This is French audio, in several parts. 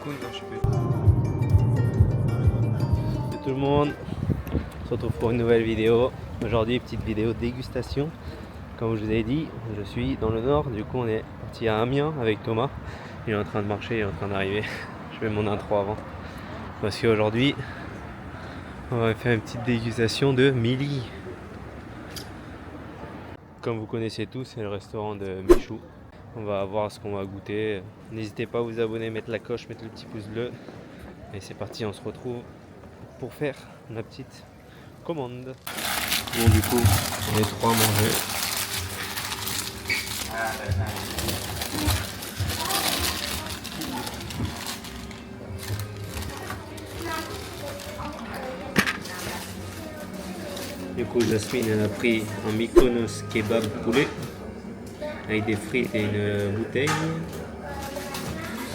Cancun, non, je sais plus. Salut tout le monde, on se retrouve pour une nouvelle vidéo. Aujourd'hui, petite vidéo dégustation. Comme je vous ai dit, je suis dans le nord, du coup on est parti à Amiens avec Thomas. Il est en train de marcher, il est en train d'arriver. Je fais mon intro avant. Parce qu'aujourd'hui, on va faire une petite dégustation de Mili. Comme vous connaissez tous, c'est le restaurant de Michou. On va voir ce qu'on va goûter. N'hésitez pas à vous abonner, mettre la coche, mettre le petit pouce bleu. Et c'est parti, on se retrouve pour faire la petite commande. Bon, du coup, on est trois à manger. Du coup, Jasmine elle a pris un Mykonos kebab poulet avec des frites et une bouteille.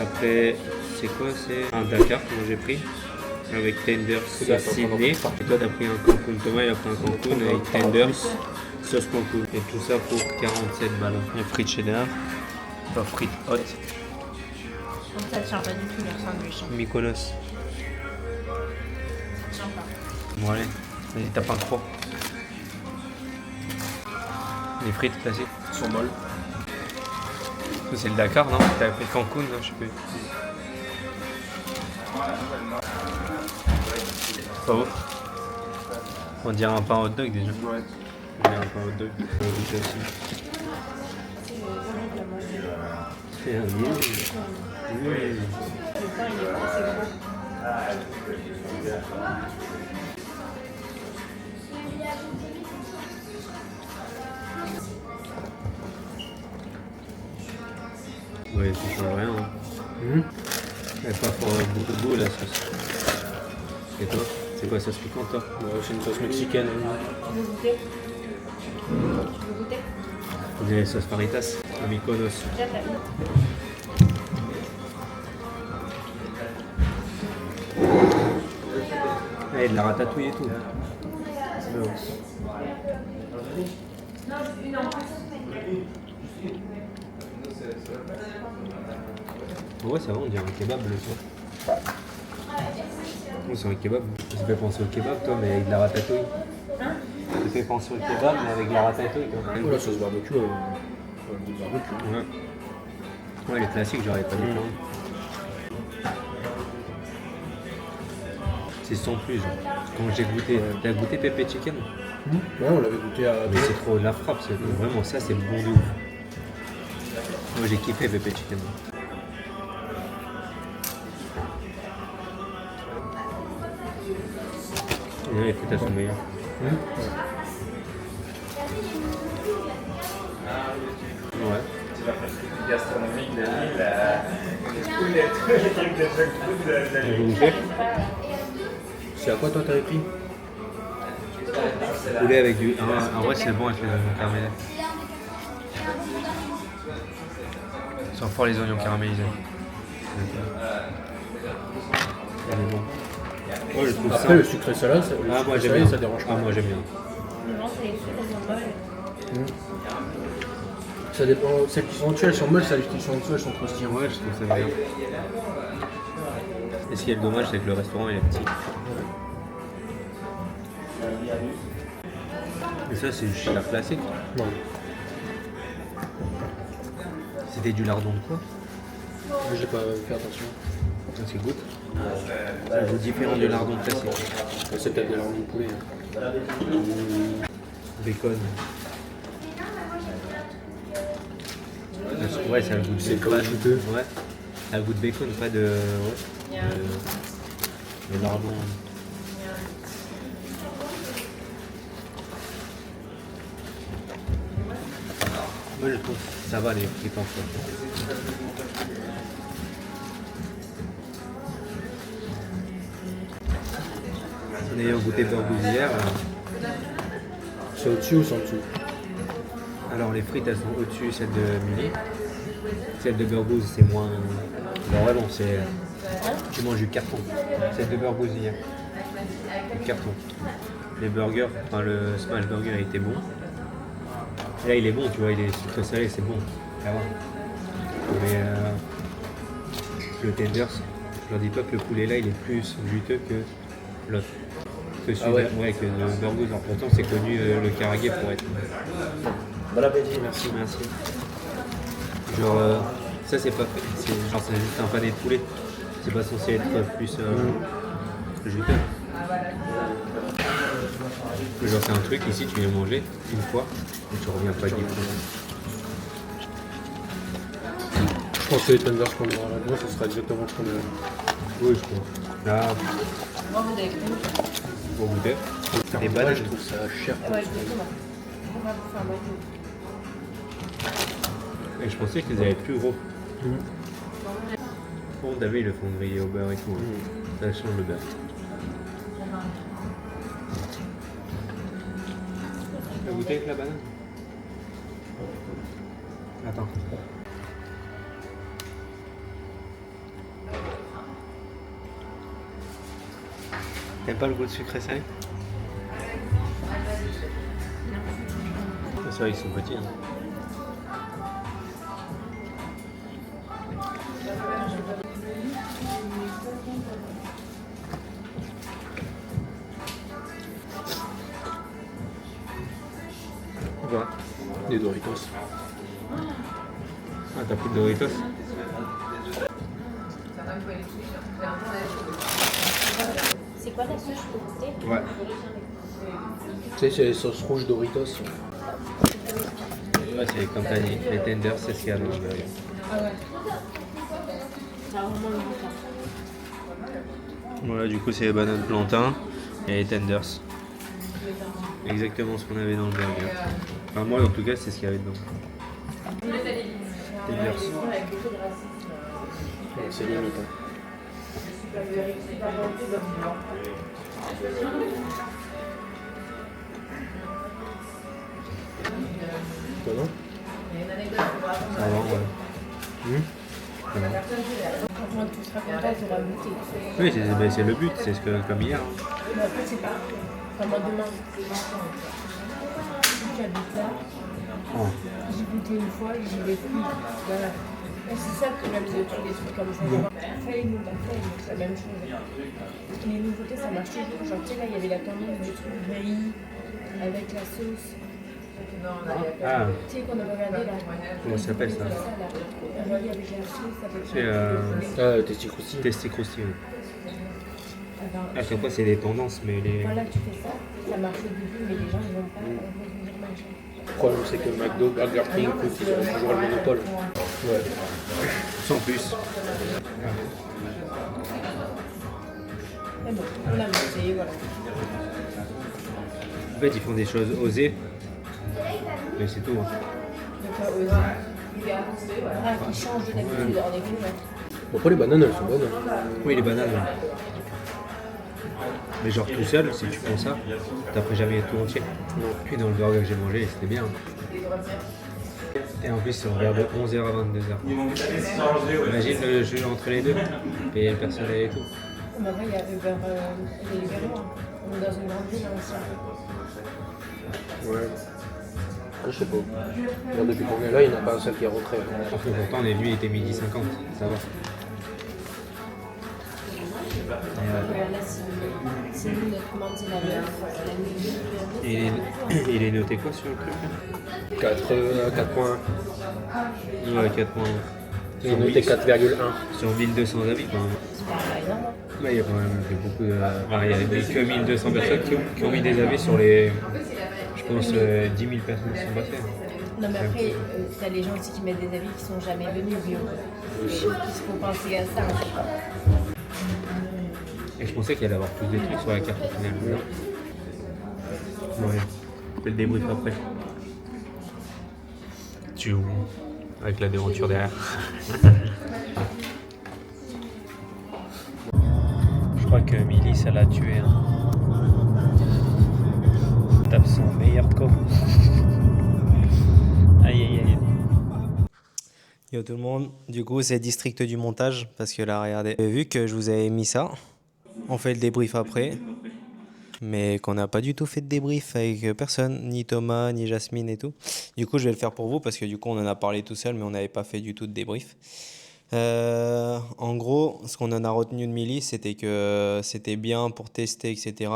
Après, c'est quoi? C'est un Dakar que j'ai pris avec tenders Sydney. Et toi, t'as pris un Cancun. Thomas, il a pris un Cancun avec tenders sauce Cancun. Et tout ça pour 47 balles. Les frites cheddar, pas frites hot. Ça tient pas du tout leur sandwich. Mykonos. Sympa. Bon, allez, vas-y, tape un 3. Les frites classiques sont molles. Ça, c'est le Dakar, non? T'avais pris Cancun, non? Je sais plus. Pas ouf. On dirait un pain hot dog déjà. Ouais. On dirait un pain hot dog. On va goûter aussi. C'est un miel. Oui. Le pain il est assez gros. Ouais, ça change rien. Hein. Elle est pas fort beaucoup de goût la sauce. Et toi? C'est quoi, sauce piquante toi? Ouais, c'est une sauce mexicaine. Tu veux goûter? Tu veux goûter? On dirait sauce faritas, à Mykonos. Déjà t'as eu. Ah, il y a de la ratatouille et tout. Ouais, ça va, on dirait un kebab le soir. Oui, c'est un kebab. Ça fait penser au kebab, toi, mais avec de la ratatouille. Hein? Ça fait penser au kebab, mais avec de la ratatouille, toi. Oh, la sauce barbecue, le barbecue. Ouais. Ouais, les classiques, j'aurais pas dit. C'est sans plus, genre. Quand j'ai goûté, t'as goûté Pepe Chicken? Ouais, on l'avait goûté à. Mais c'est trop la frappe, c'est vraiment ça, c'est le bon de ouf. Moi j'ai kiffé Pepe Chicken. Et les frites sont meilleures. Ouais. C'est la pratique gastronomique de l'île. Tous les trucs de junk-food de l'île. C'est à quoi toi t'avais pris? Poulet avec du. En vrai, c'est bon avec les oignons caramélisés. Ils sont forts les oignons caramélisés. Elle est bon. Ouais, je trouve Après ça. le sucré salé, ça, Ah, moi j'aime salé, bien. ça dérange pas. Ah, moi j'aime bien. Non, c'est les frites, elles sont molles. Ça dépend. Celles qui sont au-dessus, elles sont molles, celles qui sont en dessous, elles sont croustillantes. Ouais, je trouve ça bien. Et ce qui est le dommage, c'est que le restaurant il est petit. Et ça, c'est du cheddar classique. Non. C'était du lardon de quoi? J'ai pas fait attention. Ça, c'est goûte. C'est un goût différent du lardon classique. C'est peut-être de l'ardon de poulet. Bacon. Ouais, ça a le goût de C'est bacon. comme juteux. Ouais. Ça a le goût de bacon, pas de. Ouais. De lardon. Moi je trouve que ça va les frites en fait. En ayant goûté Burgos hier, C'est au-dessus ou c'est en dessous? alors les frites elles sont au-dessus, celle de Mili. Celle de Burgos c'est moins. Non vraiment c'est. Tu manges du carton. Celle de Burgos hier. Du carton. Les burgers, enfin le smash burger il était bon. Et là il est bon, tu vois, il est sucré salé, c'est bon. Ça va. Mais le tenders, Alors dis-toi que le poulet là, il est plus juteux que l'autre. Que celui-là, ouais. ouais, que le burgos. Alors pourtant, c'est connu le Karagé pour être. Bon appétit, merci. Merci. Genre, ça c'est pas fait. Genre, c'est juste un pané de poulet. C'est pas censé être plus juteux. Genre, c'est un truc ici, tu viens manger une fois et tu reviens pas 10 fois. Je pense que les tenders qu'on aura là-dedans, ce sera exactement ce qu'on a. Oui, je crois. Là, Moi, vous avez pris. au goûter. Des Ouais, bananes. je trouve ça cher. Ouais, je vais prendre. On va vous faire manger. Et je pensais qu'ils avaient plus gros. Bon, David, ils le font griller au beurre et tout. Hein. Ça change le beurre. T'as goûté avec la banane? Attends. T'aimes pas le goût de sucré salé? C'est vrai qu'ils sont petits. Hein. Quoi? Des Doritos. Ah, t'as pris de Doritos? C'est quoi la sauce je peux goûter? Ouais. Tu sais, c'est les sauces rouges Doritos. Ouais, c'est comme t'as dit. Les tenders, c'est ce qu'il y a dans le burger. Ah ouais. Ça a vraiment le goût ça. Voilà, du coup, c'est les bananes plantain et les tenders. Exactement ce qu'on avait dans le burger. Enfin, moi, en tout cas, c'est ce qu'il y avait dedans. Tenders. Ouais, c'est limite. Hein. Toi non? Ça va, ouais. Quand tu seras content, tu auras goûté. Oui, c'est le but, c'est ce que comme hier. Hein. Mais après, c'est pas. Enfin, moi, demain, si tu habites là, Oh. j'ai goûté une fois, j'y vais plus. Voilà. Et c'est ça que j'aime de tous les trucs comme ça. Fais-nous, c'est la même chose. Les nouveautés, ça marche toujours. Genre, tu sais, là, il y avait la tendance du truc gris avec la sauce. Ah, Tu sais, qu'on a regardé là. comment ça s'appelle ça? Riz avec la sauce, avec C'est Ah, tes petits croustilles. Testi Croustillant. Alors, À chaque fois, c'est des tendances, mais les. voilà, tu fais ça, ça marche au début, mais les gens ils vont pas revenir manger. Le problème, c'est que McDo, Burger King, Cook, ils ont toujours le monopole. Ouais. Sans plus. Mais bon, on a mangé, voilà. En fait, ils font des choses osées. Mais c'est tout. Hein. De quoi oser. Ah, qui change de d'habitude, en effet, ouais. Bon, après, les bananes, elles sont bonnes. Hein. Oui, les bananes. Ouais. Mais genre tout seul, si tu prends ça, t'as pris jamais tout entier. Non. Puis dans le burger que j'ai mangé, c'était bien. Et en plus, c'est ouvert de 11h à 22h. Imagine le jeu entre les deux, payer le personnel et tout. Mais après, il y a Uber, les Uber, on est dans une grande ville, hein, aussi. Ouais. Ah, je sais pas. Là, depuis qu'on est là, il n'y en a pas un seul qui est rentré. Parce que pourtant, on est venu, il était 12h50, ça va. Là, c'est nous, notre commande, c'est la même. Et il est noté quoi sur le truc là? 4.1. Ouais, 4 points. Il est noté 4,1. Sur 1200 avis quand même. C'est pas énorme. Là, il y a quand même beaucoup de. Enfin, il y a que 1200 personnes qui ont mis des avis sur les. Je pense 10 000 personnes qui sont passées. Non, mais après, t'as des gens aussi qui mettent des avis qui sont jamais venus, bio. Il faut penser à ça. Et je pensais qu'il allait y avoir plus de trucs sur la carte au final. Non. Ouais. Je fais le débrief après. Tu avec la déventure derrière. Je crois que Milly, ça l'a tué. Hein. Tape son meilleur com. Aïe aïe aïe. Yo tout le monde, du coup c'est district du montage parce que là regardez, vu que je vous avais mis ça, on fait le débrief après, mais qu'on n'a pas du tout fait de débrief avec personne, ni Thomas, ni Jasmine et tout. Du coup je vais le faire pour vous parce que du coup on en a parlé tout seul mais on n'avait pas fait du tout de débrief. En gros, ce qu'on en a retenu de Milly, c'était que c'était bien pour tester, etc.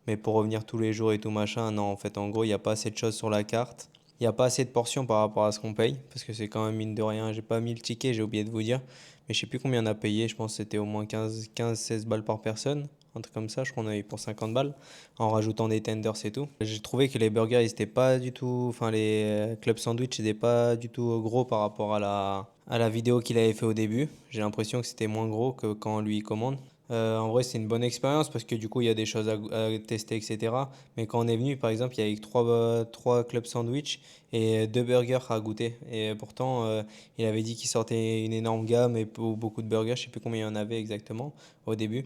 Mais pour revenir tous les jours et tout machin, non, en fait, en gros, il n'y a pas assez de choses sur la carte. Il n'y a pas assez de portions par rapport à ce qu'on paye, parce que c'est quand même mine de rien. J'ai pas mis le ticket, j'ai oublié de vous dire. Mais je sais plus combien on a payé, je pense que c'était au moins 16 balles par personne. Un truc comme ça, je crois qu'on a eu pour 50 balles, en rajoutant des tenders et tout. J'ai trouvé que les burgers, ils étaient pas du tout. Enfin, les club sandwich, ils étaient pas du tout gros par rapport à la vidéo qu'il avait fait au début. J'ai l'impression que c'était moins gros que quand on lui commande. En vrai, c'est une bonne expérience parce que du coup, il y a des choses à tester, etc. Mais quand on est venu, par exemple, il y avait trois clubs sandwich et deux burgers à goûter. Et pourtant, il avait dit qu'il sortait une énorme gamme et beaucoup de burgers. Je sais plus combien il y en avait exactement au début.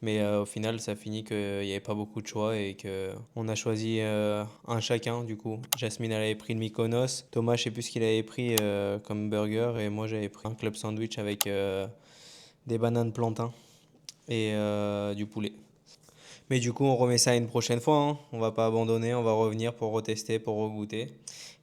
Mais au final, ça finit qu'il n'y avait pas beaucoup de choix et que on a choisi un chacun. Du coup, Jasmine, elle avait pris le Mykonos. Thomas, je sais plus ce qu'il avait pris comme burger. Et moi, j'avais pris un club sandwich avec des bananes plantains et du poulet. Mais du coup, on remet ça une prochaine fois, hein. On va pas abandonner, on va revenir pour retester, pour regoûter.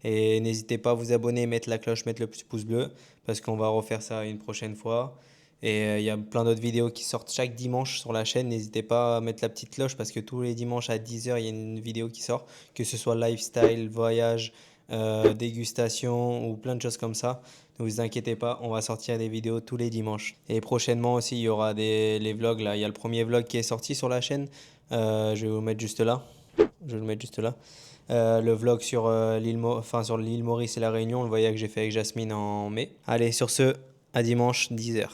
Et n'hésitez pas à vous abonner, mettre la cloche, mettre le petit pouce bleu, parce qu'on va refaire ça une prochaine fois. Et il y a plein d'autres vidéos qui sortent chaque dimanche sur la chaîne. N'hésitez pas à mettre la petite cloche, parce que tous les dimanches à 10h, il y a une vidéo qui sort, que ce soit lifestyle, voyage, dégustation ou plein de choses comme ça. Ne vous inquiétez pas, on va sortir des vidéos tous les dimanches. Et prochainement aussi, il y aura les vlogs là. Il y a le premier vlog qui est sorti sur la chaîne. Je vais vous mettre juste là. Je vais le mettre juste là. Le vlog sur sur l'île Maurice et la Réunion, le voyage que j'ai fait avec Jasmine en mai. Allez, sur ce, à dimanche, 10h.